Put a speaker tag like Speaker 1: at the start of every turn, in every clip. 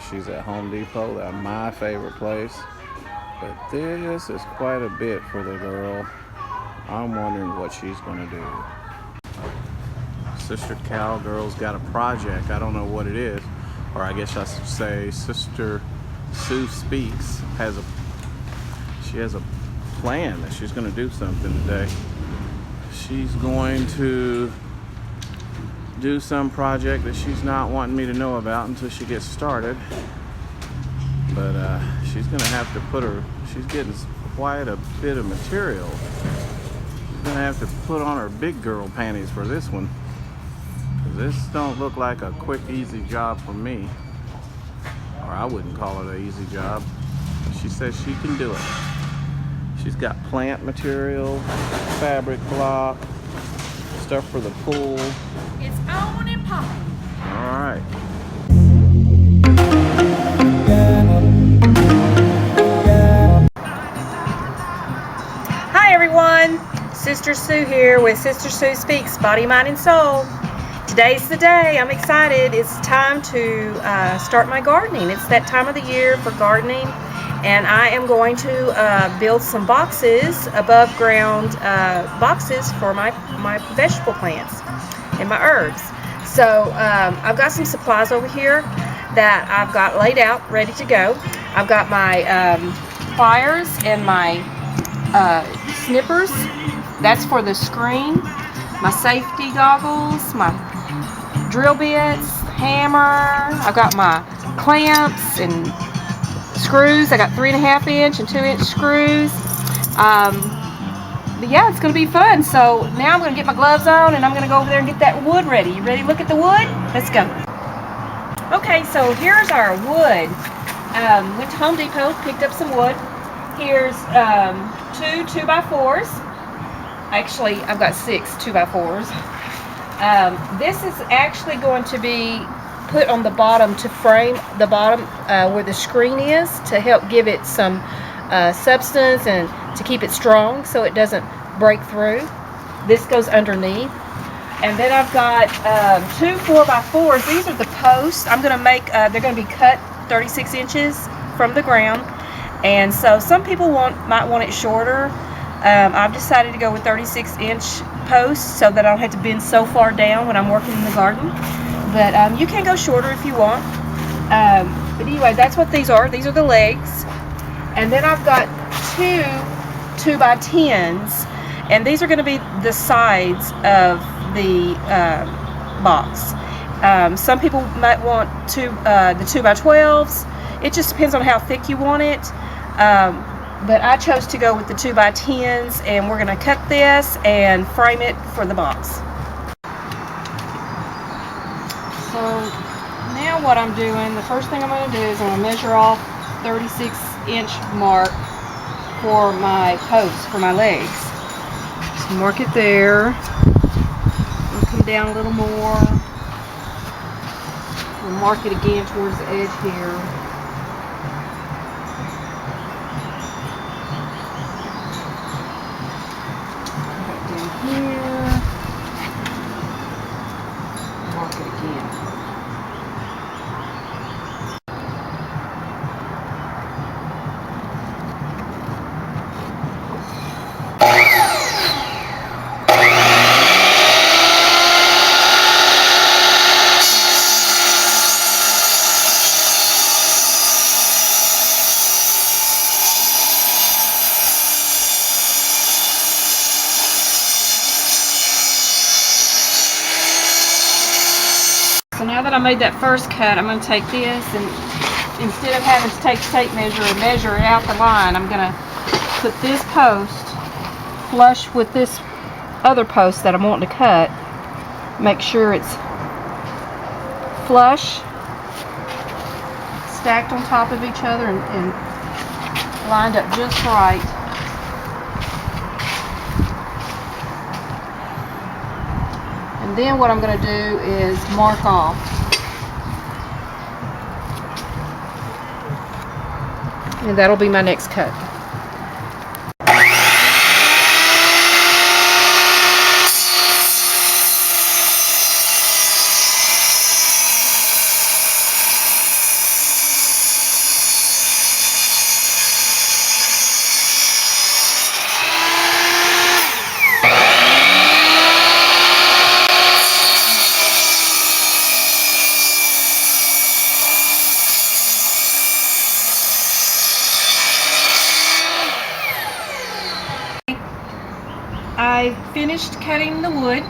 Speaker 1: because she's at Home Depot. That's my favorite place. But this is quite a bit for the girl. I'm wondering what she's going to do. Sister Cowgirl's got a project. I don't know what it is. Or I guess I should say Sister Sue Speaks she has a plan that she's going to do something today. She's going to do some project that she's not wanting me to know about until she gets started. But she's going to have to she's getting quite a bit of material. She's going to have to put on her big girl panties for this one. This don't look like a quick, easy job for me. Or I wouldn't call it an easy job. She says she can do it. She's got plant material, fabric block, stuff for the pool.
Speaker 2: It's on and popping.
Speaker 1: All right.
Speaker 2: Hi everyone, Sister Sue here with Sister Sue Speaks, Body, Mind, and Soul. Today's the day. I'm excited. It's time to start my gardening. It's that time of the year for gardening, and I am going to build some boxes, above ground boxes for my vegetable plants and my herbs. So I've got some supplies over here that I've got laid out, ready to go. I've got my pliers and my snippers. That's for the screen. My safety goggles, my drill bits, hammer. I've got my clamps and screws. I got 3.5 inch and 2 inch screws. But yeah, it's going to be fun. So now I'm going to get my gloves on and I'm going to go over there and get that wood ready. You ready to look at the wood? Let's go. Okay, so here's our wood. Went to Home Depot, picked up some wood. Here's 2 2x4s. Actually, I've got 6 2x4s. This is actually going to be put on the bottom to frame the bottom where the screen is, to help give it some substance and to keep it strong so it doesn't break through. This goes underneath. And then I've got 2 4x4s. These are the posts. I'm going to make, they're going to be cut 36 inches from the ground. And so some people might want it shorter. I've decided to go with 36-inch posts so that I don't have to bend so far down when I'm working in the garden. But you can go shorter if you want. But anyway, that's what these are. These are the legs. And then I've got 2 2x10s. And these are going to be the sides of the box. Some people might want the 2x12s. It just depends on how thick you want it. But I chose to go with the 2x10s, and we're going to cut this and frame it for the box. So now what I'm doing, the first thing I'm going to do is I'm going to measure off 36-inch mark for my posts, for my legs. Just mark it there. I'll come down a little more. We'll mark it again towards the edge here. Mark it again. So now that I made that first cut, I'm going to take this, and instead of having to take the tape measure and measure it out the line, I'm going to put this post flush with this other post that I'm wanting to cut. Make sure it's flush, stacked on top of each other, and lined up just right. And then what I'm going to do is mark off. And that'll be my next cut. finished cutting the wood.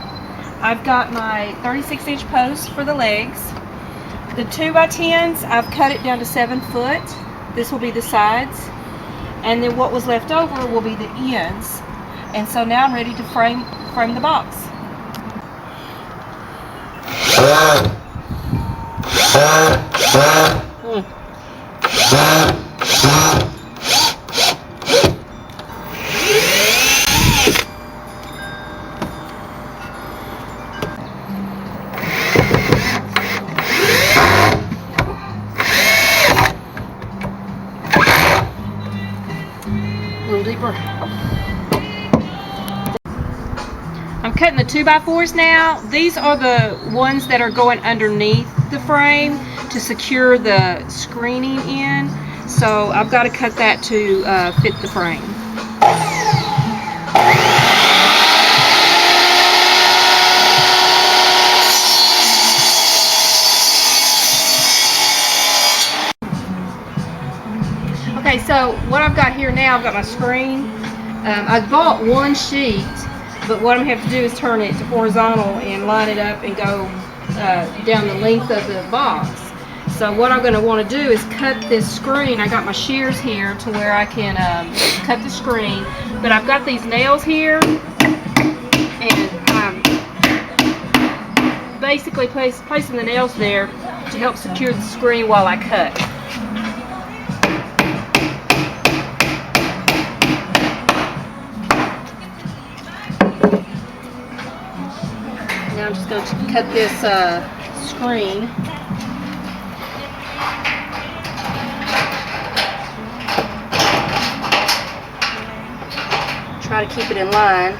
Speaker 2: I've got my 36-inch post for the legs. The 2x10s, I've cut it down to 7 foot. This will be the sides. And then what was left over will be the ends. And so now I'm ready to frame the box. A little deeper. I'm cutting the 2x4s now. These are the ones that are going underneath the frame to secure the screening in. So I've got to cut that to fit the frame. Okay, so what I've got here now, I've got my screen. I bought one sheet, but what I'm going to have to do is turn it horizontal and line it up and go down the length of the box. So what I'm going to want to do is cut this screen. I got my shears here to where I can cut the screen, but I've got these nails here, and I'm basically placing the nails there to help secure the screen while I cut. Now I'm just going to cut this screen. Try to keep it in line.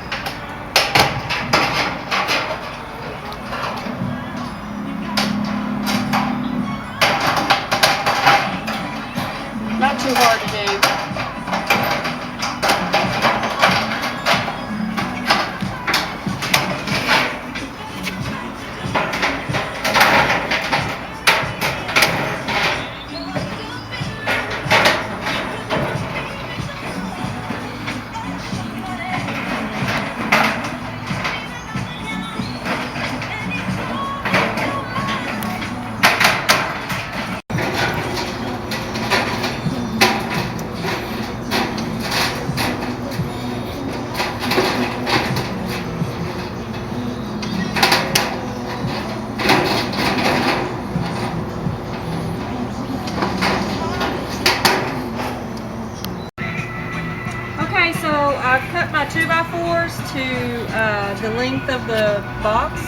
Speaker 2: Not too hard to do. Okay, so I've cut my 2x4s to the length of the box,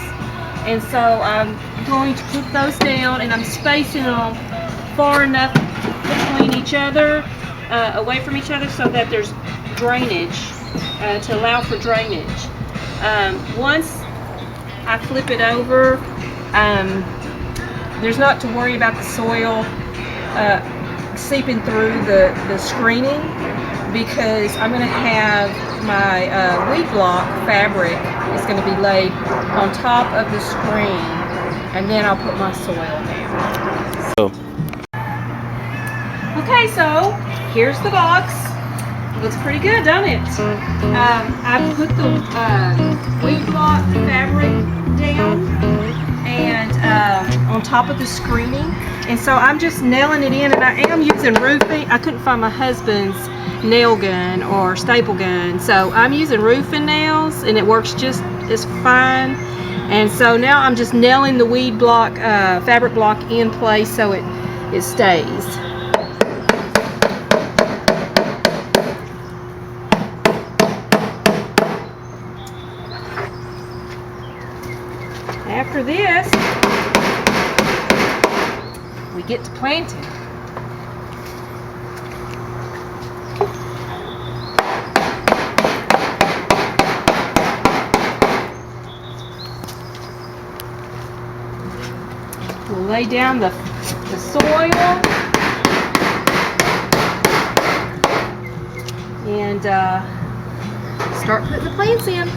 Speaker 2: and so I'm going to put those down, and I'm spacing them far enough between each other, away from each other, so that there's drainage, to allow for drainage. Once I flip it over, there's not to worry about the soil seeping through the screening, because I'm going to have my weed block fabric is going to be laid on top of the screen, and then I'll put my soil down. Okay, so here's the box. Looks pretty good, doesn't it? I put the weed block fabric down and on top of the screening, and so I'm just nailing it in, and I am using roofing. I couldn't find my husband's nail gun or staple gun, so I'm using roofing nails, and it works just as fine. And so now I'm just nailing the weed block fabric block in place so it stays. After this, we get to planting. We'll lay down the soil and start putting the plants in.